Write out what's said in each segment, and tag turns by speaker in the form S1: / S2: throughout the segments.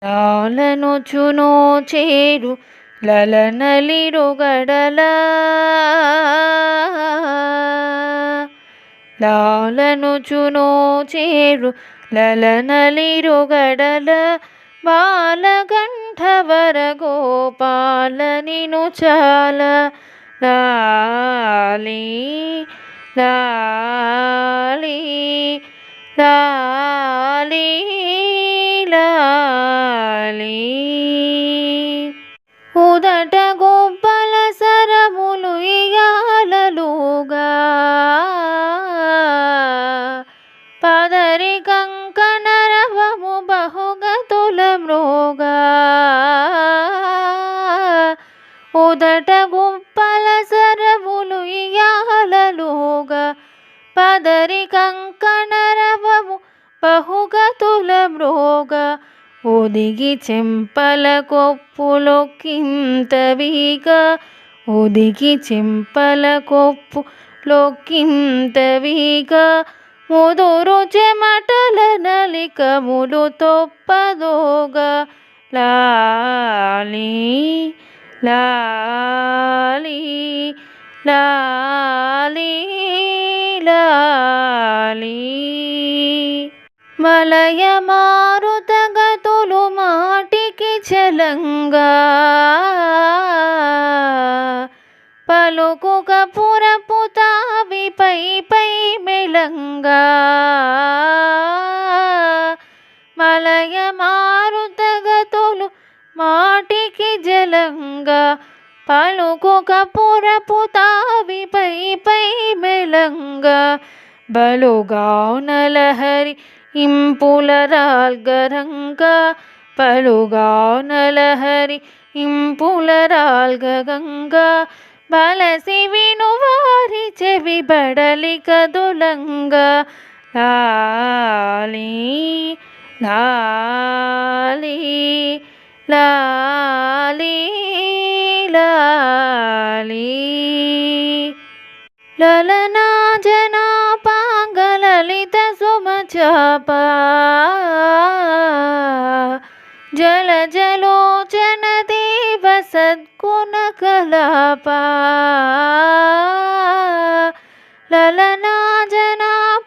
S1: లాలనొచునో చేరు లలనలిరుగడల లాలనొచునో చేరు లలనలిరుగడల బాలకంఠవర గోపాల నిను చాల లాలి లాలి లాలి లాలి ఉదట గొబ్బల సరములు ఇయాలలుగా పదరి కంకణరవము బహుగతుల మృగా ఉదట గుప్పల సరములు ఇయాలలుగా పదరి కంకణరవము బహుగతుల మృగ ఒదిగి చెంపల కొప్పులొక్కింతవిగా ఒదిగి చెంపల కొప్పులొక్కింతవిగా ముదురు చెమటల నలికములు తొప్పదోగా లాలి లాలి లాలి లాలి మలయ మారుత గతులు మాటికి చలంగా పలుకు కపురపు తావి పై పై మెలంగా మలయ మారుత గతులు మాటికి జలంగా పలుకు కపురపు తావి పై పై మెలంగా బలుగానలహరి ఇంపులరాల్గరంగా పలుగానలహరి ఇంపులరాల్గంగా బలసి వినువారి చెవి బడలి కదులంగా లాలి లాలి లాలి లాలి లలనా జనాపాంగలలిత సుమచాప జల జలోచన దేవ సద్గుణ కలాప లలనా జనాపాంగలలిత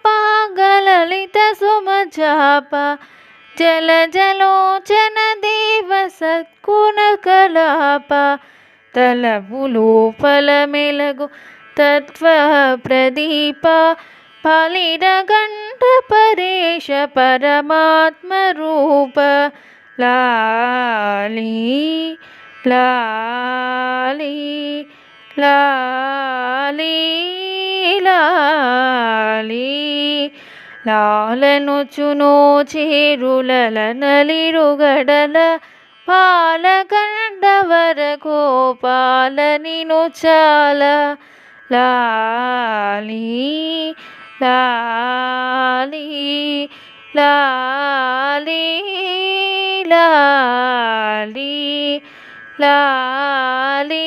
S1: సుమచాప జల జలోచన దేవ సద్గుణ కలాప తలపులోపల మెలగు తత్వ ప్రదీప ఫలిరగంట పరేశ పరమాత్మ రూప లాలి లాలి లాలి లాలి లాలనొచునో చేరులల నలిరుగడల పాలకండవర గోపాల నిను చాల లాలి లాలి లాలి లాలి లాలి లాలి